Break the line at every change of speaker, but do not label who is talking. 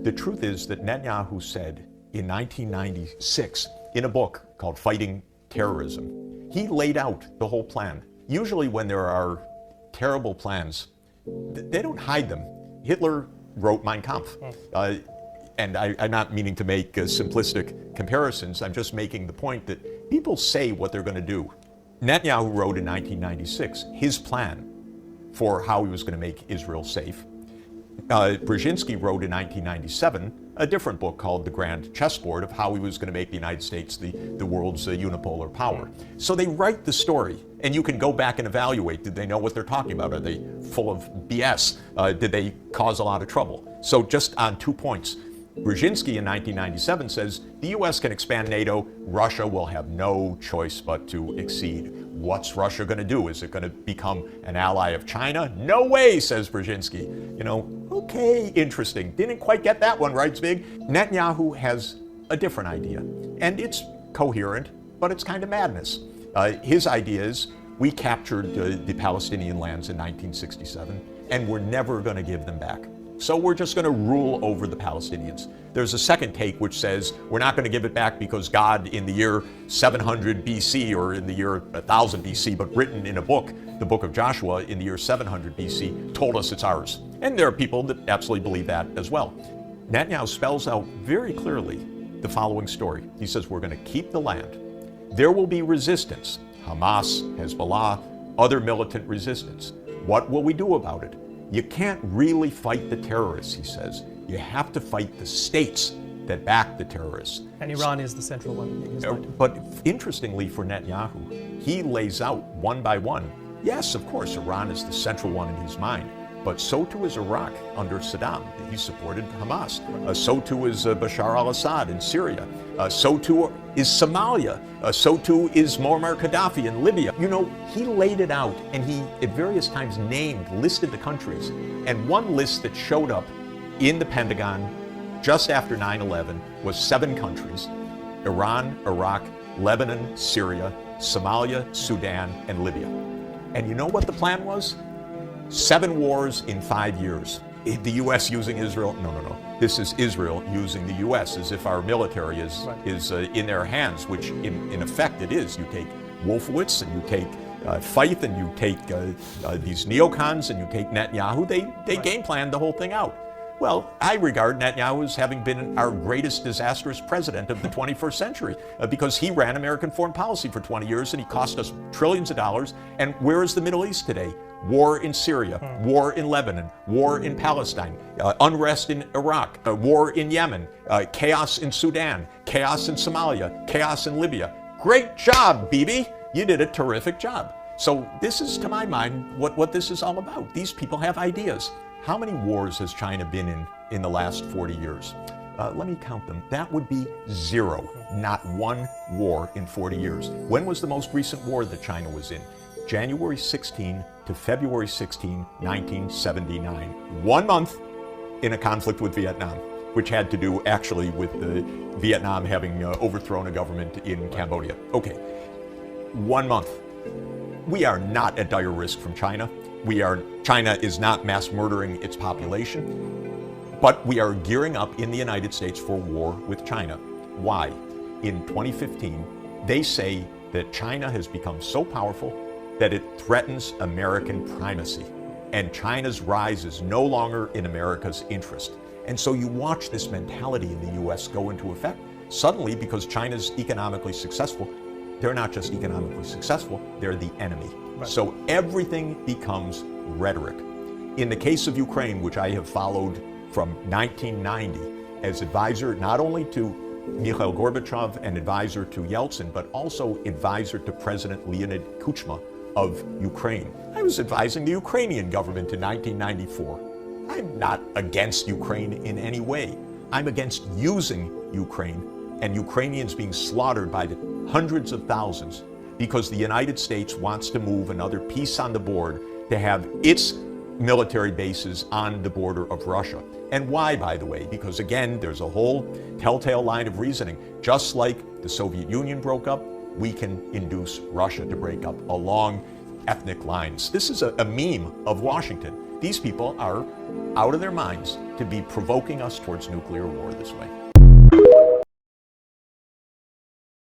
The truth is that Netanyahu said in 1996 in a book called Fighting Terrorism, he laid out the whole plan. Usually when there are terrible plans, they don't hide them. Hitler wrote Mein Kampf. And I'm not meaning to make simplistic comparisons. I'm just making the point that people say what they're going to do. Netanyahu wrote in 1996 his plan for how he was going to make Israel safe. Brzezinski wrote in 1997 a different book called The Grand Chessboard of how he was going to make the United States the world's unipolar power. So they write the story, and you can go back and evaluate. Did they know what they're talking about? Are they full of BS? Did they cause a lot of trouble? So just on 2 points. Brzezinski in 1997 says the U.S. can expand NATO. Russia will have no choice but to accede. What's Russia going to do? Is it going to become an ally of China? No way, says Brzezinski. You know, okay, interesting. Didn't quite get that one right, Zbig. Netanyahu has a different idea, and it's coherent, but it's kind of madness. His idea is we captured the Palestinian lands in 1967, and we're never going to give them back. So we're just going to rule over the Palestinians. There's a second take which says we're not going to give it back because God in the year 700 BC or in the year 1000 BC, but written in a book, the book of Joshua in the year 700 BC, told us it's ours. And there are people that absolutely believe that as well. Netanyahu spells out very clearly the following story. He says we're going to keep the land. There will be resistance, Hamas, Hezbollah, other militant resistance. What will we do about it? You can't really fight the terrorists, he says. You have to fight the states that back the terrorists.
And Iran is the central one in his mind.
But interestingly for Netanyahu, he lays out one by one. Yes, of course, Iran is the central one in his mind. But so too is Iraq under Saddam. He supported Hamas. So too is Bashar al-Assad in Syria. So too is Somalia. So too is Muammar Gaddafi in Libya. You know, he laid it out, and he at various times listed the countries. And one list that showed up in the Pentagon just after 9/11 was 7 countries: Iran, Iraq, Lebanon, Syria, Somalia, Sudan, and Libya. And you know what the plan was? 7 wars in 5 years. The U.S. using Israel? No. This is Israel using the U.S. as if our military is in their hands, which in effect it is. You take Wolfowitz and you take Feith and you take these neocons and you take Netanyahu. They game planned the whole thing out. Well, I regard Netanyahu as having been our greatest disastrous president of the 21st century because he ran American foreign policy for 20 years and he cost us trillions of dollars. And where is the Middle East today? War in Syria, war in Lebanon, war in Palestine, unrest in Iraq, war in Yemen, chaos in Sudan, chaos in Somalia, chaos in Libya. Great job, Bibi. You did a terrific job. So this is, to my mind, what this is all about. These people have ideas. How many wars has China been in the last 40 years? Let me count them. That would be 0. Not one war in 40 years. When was the most recent war that China was in? January 16 to February 16, 1979. 1 month in a conflict with Vietnam, which had to do actually with Vietnam having overthrown a government in Cambodia. Okay, 1 month. We are not at dire risk from China. China is not mass murdering its population, but we are gearing up in the United States for war with China. Why? In 2015, they say that China has become so powerful that it threatens American primacy, and China's rise is no longer in America's interest. And so you watch this mentality in the U.S. go into effect. Suddenly, because China's economically successful, they're not just economically successful, they're the enemy. Right. So everything becomes rhetoric. In the case of Ukraine, which I have followed from 1990 as advisor not only to Mikhail Gorbachev and advisor to Yeltsin, but also advisor to President Leonid Kuchma of Ukraine. I was advising the Ukrainian government in 1994. I'm not against Ukraine in any way. I'm against using Ukraine and Ukrainians being slaughtered by the hundreds of thousands because the United States wants to move another piece on the board to have its military bases on the border of Russia. And why, by the way? Because again, there's a whole telltale line of reasoning. Just like the Soviet Union broke up, we can induce Russia to break up along ethnic lines. This is a meme of Washington. These people are out of their minds to be provoking us towards nuclear war this way.